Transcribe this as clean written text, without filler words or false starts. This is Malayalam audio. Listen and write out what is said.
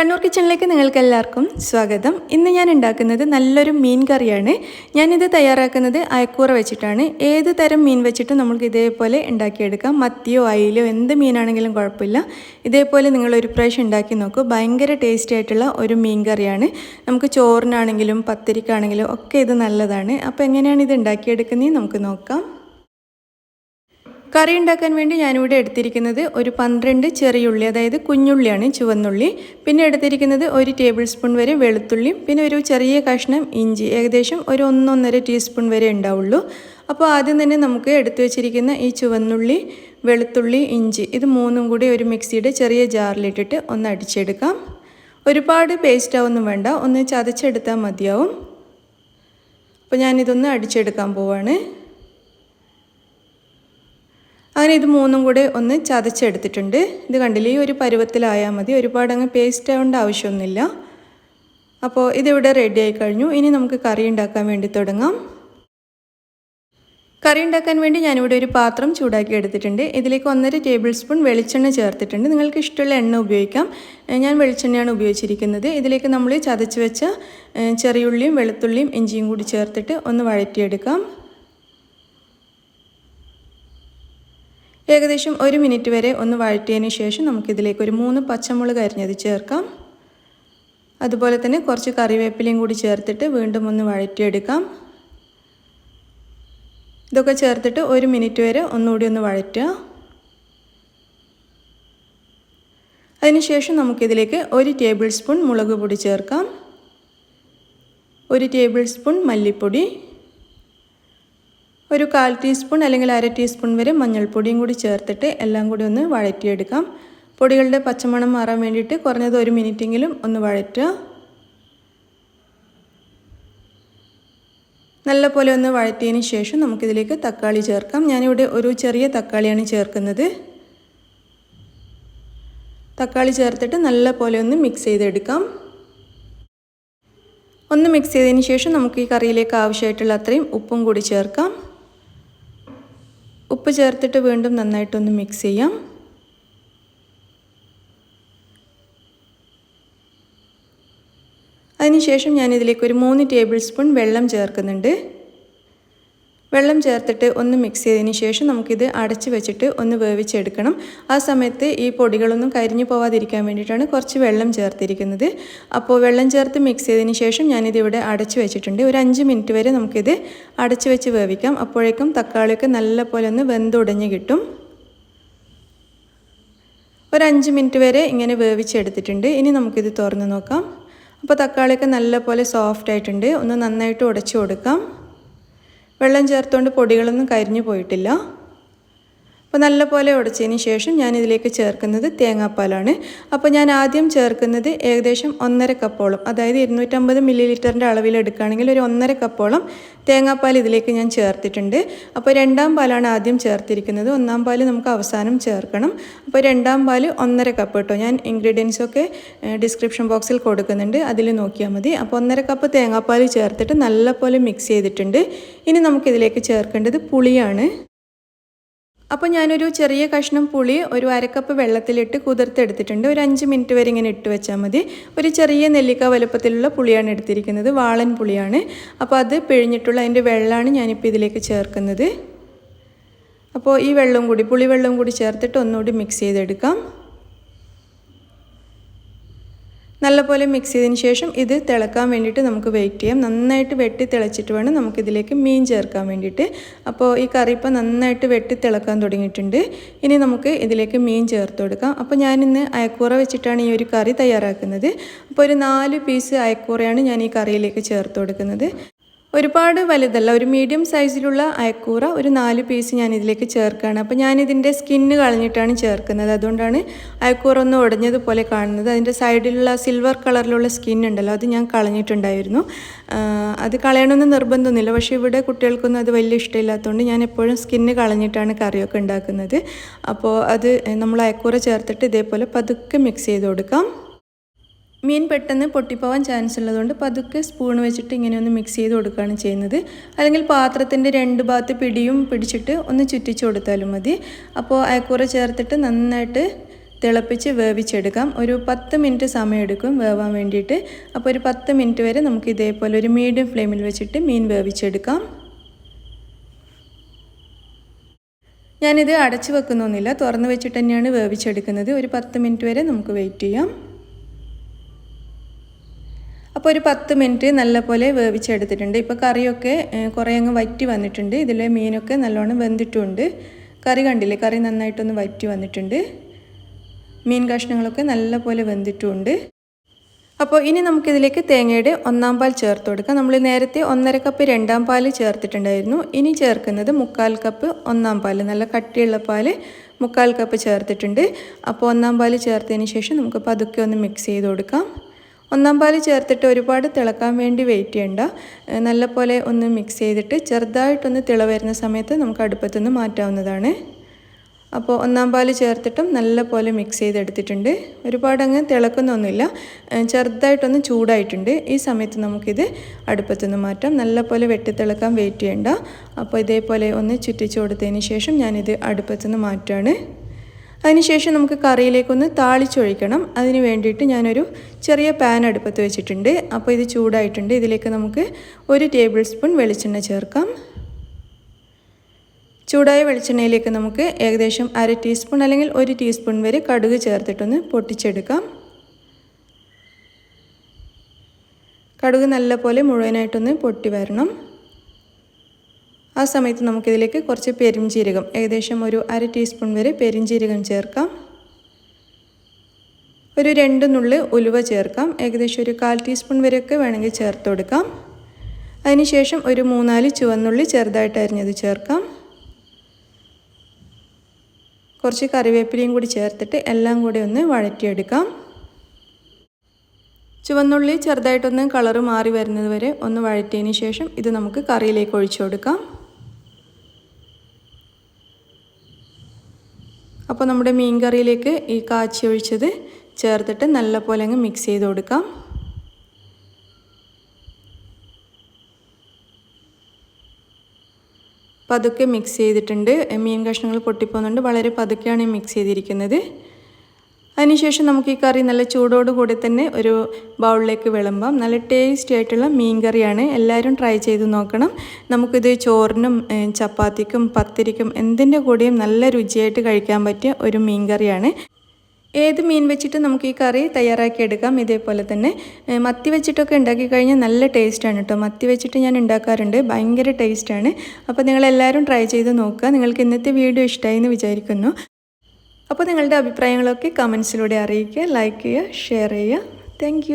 കണ്ണൂർ കിച്ചണിലേക്ക് നിങ്ങൾക്ക് എല്ലാവർക്കും സ്വാഗതം. ഇന്ന് ഞാൻ ഉണ്ടാക്കുന്നത് നല്ലൊരു മീൻ കറിയാണ്. ഞാനിത് തയ്യാറാക്കുന്നത് അയക്കൂറ വെച്ചിട്ടാണ്. ഏത് തരം മീൻ വെച്ചിട്ടും നമുക്ക് ഇതേപോലെ ഉണ്ടാക്കിയെടുക്കാം. മത്തിയോ അയിലോ എന്ത് മീനാണെങ്കിലും കുഴപ്പമില്ല. ഇതേപോലെ നിങ്ങളൊരു പ്രാവശ്യം ഉണ്ടാക്കി നോക്കൂ. ഭയങ്കര ടേസ്റ്റി ആയിട്ടുള്ള ഒരു മീൻ കറിയാണ്. നമുക്ക് ചോറിനാണെങ്കിലും പത്തിരിക്കാണെങ്കിലും ഒക്കെ ഇത് നല്ലതാണ്. അപ്പോൾ എങ്ങനെയാണ് ഇത് ഉണ്ടാക്കിയെടുക്കുന്നത് നമുക്ക് നോക്കാം. കറി ഉണ്ടാക്കാൻ വേണ്ടി ഞാനിവിടെ എടുത്തിരിക്കുന്നത് ഒരു 12 ചെറിയുള്ളി, അതായത് കുഞ്ഞുള്ളിയാണ്, ചുവന്നുള്ളി. പിന്നെ എടുത്തിരിക്കുന്നത് 1 ടേബിൾ സ്പൂൺ വരെ വെളുത്തുള്ളിയും പിന്നെ ഒരു ചെറിയ കഷ്ണം ഇഞ്ചി, ഏകദേശം ഒരു 1-1.5 ടീസ്പൂൺ വരെ ഉണ്ടാവുള്ളൂ. അപ്പോൾ ആദ്യം തന്നെ നമുക്ക് എടുത്തു വെച്ചിരിക്കുന്ന ഈ ചുവന്നുള്ളി, വെളുത്തുള്ളി, ഇഞ്ചി ഇത് മൂന്നും കൂടി ഒരു മിക്സിയുടെ ചെറിയ ജാറിലിട്ടിട്ട് ഒന്ന് അടിച്ചെടുക്കാം. ഒരുപാട് പേസ്റ്റ് ആവൊന്നും വേണ്ട, ഒന്ന് ചതച്ചെടുത്താൽ മതിയാവും. അപ്പോൾ ഞാനിതൊന്ന് അടിച്ചെടുക്കാൻ പോവാണ്. അങ്ങനെ ഇത് മൂന്നും കൂടെ ഒന്ന് ചതച്ചെടുത്തിട്ടുണ്ട്. ഇത് കണ്ടില്ലേ, ഈ ഒരു പരുവത്തിലായാൽ മതി, ഒരുപാട് അങ്ങ് പേസ്റ്റ് ആവേണ്ട ആവശ്യമൊന്നുമില്ല. അപ്പോൾ ഇതിവിടെ റെഡി ആയി കഴിഞ്ഞു. ഇനി നമുക്ക് കറി ഉണ്ടാക്കാൻ വേണ്ടി തുടങ്ങാം. കറി ഉണ്ടാക്കാൻ വേണ്ടി ഞാനിവിടെ ഒരു പാത്രം ചൂടാക്കി എടുത്തിട്ടുണ്ട്. ഇതിലേക്ക് 1.5 ടേബിൾ സ്പൂൺ വെളിച്ചെണ്ണ ചേർത്തിട്ടുണ്ട്. നിങ്ങൾക്ക് ഇഷ്ടമുള്ള എണ്ണ ഉപയോഗിക്കാം. ഞാൻ വെളിച്ചെണ്ണയാണ് ഉപയോഗിച്ചിരിക്കുന്നത്. ഇതിലേക്ക് നമ്മൾ ചതച്ച് വെച്ച ചെറിയുള്ളിയും വെളുത്തുള്ളിയും ഇഞ്ചിയും കൂടി ചേർത്തിട്ട് ഒന്ന് വഴറ്റിയെടുക്കാം. ഏകദേശം 1 മിനിറ്റ് വരെ ഒന്ന് വഴറ്റിയതിന് ശേഷം നമുക്കിതിലേക്ക് ഒരു 3 പച്ചമുളക് അരിഞ്ഞത് ചേർക്കാം. അതുപോലെ തന്നെ കുറച്ച് കറിവേപ്പിലയും കൂടി ചേർത്തിട്ട് വീണ്ടും ഒന്ന് വഴറ്റിയെടുക്കാം. ഇതൊക്കെ ചേർത്തിട്ട് 1 മിനിറ്റ് വരെ ഒന്നുകൂടി ഒന്ന് വഴറ്റുക. അതിനുശേഷം നമുക്കിതിലേക്ക് 1 ടേബിൾ സ്പൂൺ മുളക് പൊടി ചേർക്കാം, 1 ടേബിൾ സ്പൂൺ മല്ലിപ്പൊടി, ഒരു 1/4 ടീസ്പൂൺ അല്ലെങ്കിൽ 1/2 ടീസ്പൂൺ വരെ മഞ്ഞൾപ്പൊടിയും കൂടി ചേർത്തിട്ട് എല്ലാം കൂടി ഒന്ന് വഴറ്റിയെടുക്കാം. പൊടികളുടെ പച്ചമണം മാറാൻ വേണ്ടിയിട്ട് കുറഞ്ഞത് 1 മിനിറ്റെങ്കിലും ഒന്ന് വഴറ്റുക. നല്ലപോലെ ഒന്ന് വഴറ്റിയതിന് ശേഷം നമുക്കിതിലേക്ക് തക്കാളി ചേർക്കാം. ഞാനിവിടെ ഒരു ചെറിയ തക്കാളിയാണ് ചേർക്കുന്നത്. തക്കാളി ചേർത്തിട്ട് നല്ലപോലെ ഒന്ന് മിക്സ് ചെയ്തെടുക്കാം. ഒന്ന് മിക്സ് ചെയ്തതിന് ശേഷം നമുക്ക് ഈ കറിയിലേക്ക് ആവശ്യമായിട്ടുള്ള അത്രയും ഉപ്പും കൂടി ചേർക്കാം. ഉപ്പ് ചേർത്തിട്ട് വീണ്ടും നന്നായിട്ടൊന്ന് മിക്സ് ചെയ്യാം. അതിനുശേഷം ഞാനിതിലേക്ക് ഒരു 3 ടേബിൾ സ്പൂൺ വെള്ളം ചേർക്കുന്നുണ്ട്. വെള്ളം ചേർത്തിട്ട് ഒന്ന് മിക്സ് ചെയ്തതിന് ശേഷം നമുക്കിത് അടച്ച് വെച്ചിട്ട് ഒന്ന് വേവിച്ചെടുക്കണം. ആ സമയത്ത് ഈ പൊടികളൊന്നും കരിഞ്ഞു പോവാതിരിക്കാൻ വേണ്ടിയിട്ടാണ് കുറച്ച് വെള്ളം ചേർത്തിരിക്കുന്നത്. അപ്പോൾ വെള്ളം ചേർത്ത് മിക്സ് ചെയ്തതിന് ശേഷം ഞാനിതിവിടെ അടച്ച് വെച്ചിട്ടുണ്ട്. ഒരു 5 മിനിറ്റ് വരെ നമുക്കിത് അടച്ച് വെച്ച് വേവിക്കാം. അപ്പോഴേക്കും തക്കാളിയൊക്കെ നല്ലപോലെ ഒന്ന് വെന്തുടഞ്ഞ് കിട്ടും. ഒരു 5 മിനിറ്റ് വരെ ഇങ്ങനെ വേവിച്ചെടുത്തിട്ടുണ്ട്. ഇനി നമുക്കിത് തുറന്ന് നോക്കാം. അപ്പോൾ തക്കാളിയൊക്കെ നല്ലപോലെ സോഫ്റ്റ് ആയിട്ടുണ്ട്. ഒന്ന് നന്നായിട്ട് ഉടച്ചു കൊടുക്കാം. വെള്ളം ചേർത്തുകൊണ്ട് പൊടികളൊന്നും കരിഞ്ഞു പോയിട്ടില്ല. അപ്പോൾ നല്ലപോലെ ഉടച്ചതിന് ശേഷം ഞാനിതിലേക്ക് ചേർക്കുന്നത് തേങ്ങാപ്പാലാണ്. അപ്പോൾ ഞാൻ ആദ്യം ചേർക്കുന്നത് ഏകദേശം 1.5 കപ്പോളം, അതായത് 250 മില്ലി ലിറ്ററിൻ്റെ അളവിലെടുക്കുകയാണെങ്കിൽ ഒരു 1.5 കപ്പോളം തേങ്ങാപ്പാൽ ഇതിലേക്ക് ഞാൻ ചേർത്തിട്ടുണ്ട്. അപ്പോൾ 2ാം പാലാണ് ആദ്യം ചേർത്തിരിക്കുന്നത്. 1ാം പാൽ നമുക്ക് അവസാനം ചേർക്കണം. അപ്പോൾ 2ാം പാൽ 1.5 കപ്പ് കേട്ടോ. ഞാൻ ഇൻഗ്രീഡിയൻസൊക്കെ ഡിസ്ക്രിപ്ഷൻ ബോക്സിൽ കൊടുക്കുന്നുണ്ട്, അതിൽ നോക്കിയാൽ മതി. അപ്പോൾ 1.5 കപ്പ് തേങ്ങാപ്പാൽ ചേർത്തിട്ട് നല്ലപോലെ മിക്സ് ചെയ്തിട്ടുണ്ട്. ഇനി നമുക്കിതിലേക്ക് ചേർക്കേണ്ടത് പുളിയാണ്. അപ്പോൾ ഞാനൊരു ചെറിയ കഷ്ണം പുളി ഒരു 1/2 കപ്പ് വെള്ളത്തിലിട്ട് കുതിർത്തെടുത്തിട്ടുണ്ട്. ഒരു 5 മിനിറ്റ് വരെ ഇങ്ങനെ ഇട്ട് വെച്ചാൽ മതി. ഒരു ചെറിയ നെല്ലിക്ക വലുപ്പത്തിലുള്ള പുളിയാണ് എടുത്തിരിക്കുന്നത്, വാളൻ പുളിയാണ്. അപ്പോൾ അത് പിഴിഞ്ഞിട്ടുള്ള അതിൻ്റെ വെള്ളമാണ് ഞാനിപ്പോൾ ഇതിലേക്ക് ചേർക്കുന്നത്. അപ്പോൾ ഈ വെള്ളം കൂടി, പുളിവെള്ളം കൂടി ചേർത്തിട്ട് ഒന്നുകൂടി മിക്സ് ചെയ്തെടുക്കാം. നല്ലപോലെ മിക്സ് ചെയ്തതിന് ശേഷം ഇത് തിളക്കാൻ വേണ്ടിയിട്ട് നമുക്ക് വെയിറ്റ് ചെയ്യാം. നന്നായിട്ട് വെട്ടി തിളച്ചിട്ട് വേണം നമുക്കിതിലേക്ക് മീൻ ചേർക്കാൻ വേണ്ടിയിട്ട്. അപ്പോൾ ഈ കറി ഇപ്പോൾ നന്നായിട്ട് വെട്ടി തിളക്കാൻ തുടങ്ങിയിട്ടുണ്ട്. ഇനി നമുക്ക് ഇതിലേക്ക് മീൻ ചേർത്ത് കൊടുക്കാം. അപ്പോൾ ഞാനിന്ന് അയക്കൂറ വെച്ചിട്ടാണ് ഈ ഒരു കറി തയ്യാറാക്കുന്നത്. അപ്പോൾ ഒരു 4 പീസ് അയക്കൂറയാണ് ഞാൻ ഈ കറിയിലേക്ക് ചേർത്ത് കൊടുക്കുന്നത്. ഒരുപാട് വലുതല്ല, ഒരു മീഡിയം സൈസിലുള്ള അയക്കൂറ ഒരു 4 പീസ് ഞാൻ ഇതിലേക്ക് ചേർക്കുകയാണ്. അപ്പോൾ ഞാനിതിൻ്റെ സ്കിന്ന് കളഞ്ഞിട്ടാണ് ചേർക്കുന്നത്. അതുകൊണ്ടാണ് അയക്കൂറ ഒന്ന് ഉടഞ്ഞതുപോലെ കാണുന്നത്. അതിൻ്റെ സൈഡിലുള്ള സിൽവർ കളറിലുള്ള സ്കിൻ ഉണ്ടല്ലോ, അത് ഞാൻ കളഞ്ഞിട്ടുണ്ടായിരുന്നു. അത് കളയണമെന്ന് നിർബന്ധമൊന്നുമില്ല, പക്ഷേ ഇവിടെ കുട്ടികൾക്കൊന്നും അത് വലിയ ഇഷ്ടമില്ലാത്തതുകൊണ്ട് ഞാൻ എപ്പോഴും സ്കിന്ന് കളഞ്ഞിട്ടാണ് കറിയൊക്കെ ഉണ്ടാക്കുന്നത്. അപ്പോൾ അത് നമ്മൾ അയക്കൂറ ചേർത്തിട്ട് ഇതേപോലെ പതുക്കെ മിക്സ് ചെയ്ത് കൊടുക്കാം. മീൻ പെട്ടെന്ന് പൊട്ടിപ്പോവാൻ ചാൻസ് ഉള്ളതുകൊണ്ട് പതുക്കെ സ്പൂൺ വെച്ചിട്ട് ഇങ്ങനെ ഒന്ന് മിക്സ് ചെയ്ത് കൊടുക്കുകയാണ് ചെയ്യുന്നത്. അല്ലെങ്കിൽ പാത്രത്തിൻ്റെ 2 ഭാഗത്ത് പിടിയും പിടിച്ചിട്ട് ഒന്ന് ചുറ്റിച്ച് കൊടുത്താലും മതി. അപ്പോൾ അയക്കൂറ ചേർത്തിട്ട് നന്നായിട്ട് തിളപ്പിച്ച് വേവിച്ചെടുക്കാം. ഒരു 10 മിനിറ്റ് സമയമെടുക്കും വേവാൻ വേണ്ടിയിട്ട്. അപ്പോൾ ഒരു 10 മിനിറ്റ് വരെ നമുക്ക് ഇതേപോലെ ഒരു മീഡിയം ഫ്ലെയിമിൽ വെച്ചിട്ട് മീൻ വേവിച്ചെടുക്കാം. ഞാനിത് അടച്ച് വെക്കുന്നൊന്നുമില്ല, തുറന്ന് വെച്ചിട്ട് തന്നെയാണ് വേവിച്ചെടുക്കുന്നത്. ഒരു 10 മിനിറ്റ് വരെ നമുക്ക് വെയിറ്റ് ചെയ്യാം. അപ്പോൾ ഒരു 10 മിനിറ്റ് നല്ലപോലെ വേവിച്ചെടുത്തിട്ടുണ്ട്. ഇപ്പോൾ കറിയൊക്കെ കുറേ അങ്ങ് വറ്റി വന്നിട്ടുണ്ട്. ഇതിലെ മീനൊക്കെ നല്ലോണം വെന്തിട്ടുമുണ്ട്. കറി കണ്ടില്ലേ, കറി നന്നായിട്ടൊന്ന് വറ്റി വന്നിട്ടുണ്ട്. മീൻ കഷ്ണങ്ങളൊക്കെ നല്ലപോലെ വെന്തിട്ടുമുണ്ട്. അപ്പോൾ ഇനി നമുക്കിതിലേക്ക് തേങ്ങയുടെ 1/4 പാൽ ചേർത്ത് കൊടുക്കാം. നമ്മൾ നേരത്തെ 1.5 കപ്പ് 2 പാൽ ചേർത്തിട്ടുണ്ടായിരുന്നു. ഇനി ചേർക്കുന്നത് 1/4 കപ്പ് 1/4 പാൽ, നല്ല കട്ടിയുള്ള പാൽ 1/4 കപ്പ് ചേർത്തിട്ടുണ്ട്. അപ്പോൾ 1/4 പാൽ ചേർത്തതിന് ശേഷം നമുക്ക് പതുക്കെ ഒന്ന് മിക്സ് ചെയ്ത് കൊടുക്കാം. 1/4 പാൽ ചേർത്തിട്ട് ഒരുപാട് തിളക്കാൻ വേണ്ടി വെയിറ്റ് ചെയ്യണ്ട. നല്ലപോലെ ഒന്ന് മിക്സ് ചെയ്തിട്ട് ചെറുതായിട്ടൊന്ന് തിള വരുന്ന സമയത്ത് നമുക്ക് അടുപ്പത്തുനിന്ന് മാറ്റാവുന്നതാണ്. അപ്പോൾ 1/4 പാൽ ചേർത്തിട്ടും നല്ലപോലെ മിക്സ് ചെയ്തെടുത്തിട്ടുണ്ട്. ഒരുപാടങ്ങ് തിളക്കുന്നൊന്നുമില്ല, ചെറുതായിട്ടൊന്ന് ചൂടായിട്ടുണ്ട്. ഈ സമയത്ത് നമുക്കിത് അടുപ്പത്തുനിന്ന് മാറ്റാം. നല്ലപോലെ വെട്ടിത്തിളക്കാൻ വെയിറ്റ് ചെയ്യണ്ട. അപ്പോൾ ഇതേപോലെ ഒന്ന് ചുറ്റിച്ച് കൊടുത്തതിന് ശേഷം ഞാനിത് അടുപ്പത്തുനിന്ന് മാറ്റുകയാണ്. അതിനുശേഷം നമുക്ക് കറിയിലേക്കൊന്ന് താളിച്ചൊഴിക്കണം. അതിന് വേണ്ടിയിട്ട് ഞാനൊരു ചെറിയ പാൻ അടുപ്പത്ത് വെച്ചിട്ടുണ്ട്. അപ്പോൾ ഇത് ചൂടായിട്ടുണ്ട്. ഇതിലേക്ക് നമുക്ക് 1 ടേബിൾ സ്പൂൺ വെളിച്ചെണ്ണ ചേർക്കാം. ചൂടായ വെളിച്ചെണ്ണയിലേക്ക് നമുക്ക് ഏകദേശം 1/2 ടീസ്പൂൺ അല്ലെങ്കിൽ 1 ടീസ്പൂൺ വരെ കടുക് ചേർത്തിട്ടൊന്ന് പൊട്ടിച്ചെടുക്കാം. കടുക് നല്ലപോലെ മുഴുവനായിട്ടൊന്ന് പൊട്ടി വരണം. ആ സമയത്ത് നമുക്കിതിലേക്ക് കുറച്ച് പെരുംജീരകം, ഏകദേശം ഒരു 1/2 ടീസ്പൂൺ വരെ പെരുംജീരകം ചേർക്കാം. ഒരു 2 നുള്ളി ഉലുവ ചേർക്കാം. ഏകദേശം ഒരു 1/4 ടീസ്പൂൺ വരെയൊക്കെ വേണമെങ്കിൽ ചേർത്ത് കൊടുക്കാം. അതിനുശേഷം ഒരു 3-4 ചുവന്നുള്ളി ചെറുതായിട്ട് അരിഞ്ഞത് ചേർക്കാം. കുറച്ച് കറിവേപ്പിലയും കൂടി ചേർത്തിട്ട് എല്ലാം കൂടി ഒന്ന് വഴറ്റിയെടുക്കാം. ചുവന്നുള്ളി ചെറുതായിട്ടൊന്ന് കളറ് മാറി വരുന്നത് വരെ ഒന്ന് വഴറ്റിയതിന് ശേഷം ഇത് നമുക്ക് കറിയിലേക്ക് ഒഴിച്ചു കൊടുക്കാം. അപ്പോൾ നമ്മുടെ മീൻ കറിയിലേക്ക് ഈ കാച്ചി ഒഴിച്ചത് ചേർത്തിട്ട് നല്ലപോലെ അങ്ങ് മിക്സ് ചെയ്ത് കൊടുക്കാം. പതുക്കെ മിക്സ് ചെയ്തിട്ടുണ്ട്. മീൻ കഷ്ണങ്ങൾ പൊട്ടിപ്പോകുന്നുണ്ട്. വളരെ പതുക്കെയാണ് മിക്സ് ചെയ്തിരിക്കുന്നത്. അതിനുശേഷം നമുക്ക് ഈ കറി നല്ല ചൂടോടുകൂടി തന്നെ ഒരു ബൗളിലേക്ക് വിളമ്പാം. നല്ല ടേസ്റ്റി ആയിട്ടുള്ള മീൻ കറിയാണ്. എല്ലാവരും ട്രൈ ചെയ്ത് നോക്കണം. നമുക്കിത് ചോറിനും ചപ്പാത്തിക്കും പത്തിരിക്കും എന്തിൻ്റെ കൂടെയും നല്ല രുചിയായിട്ട് കഴിക്കാൻ പറ്റിയ ഒരു മീൻ കറിയാണ്. ഏത് മീൻ വെച്ചിട്ട് നമുക്ക് ഈ കറി തയ്യാറാക്കിയെടുക്കാം. ഇതേപോലെ തന്നെ മത്തി വെച്ചിട്ടൊക്കെ ഉണ്ടാക്കി കഴിഞ്ഞാൽ നല്ല ടേസ്റ്റാണ് കേട്ടോ. മത്തി വെച്ചിട്ട് ഞാൻ ഉണ്ടാക്കാറുണ്ട്, ഭയങ്കര ടേസ്റ്റാണ്. അപ്പോൾ നിങ്ങളെല്ലാവരും ട്രൈ ചെയ്ത് നോക്കുക. നിങ്ങൾക്ക് ഇന്നത്തെ വീഡിയോ ഇഷ്ടമായി എന്ന് വിചാരിക്കുന്നു. അപ്പോൾ നിങ്ങളുടെ അഭിപ്രായങ്ങളൊക്കെ കമൻസിലൂടെ അറിയിക്കുക, ലൈക്ക് ചെയ്യുക, ഷെയർ ചെയ്യുക. താങ്ക്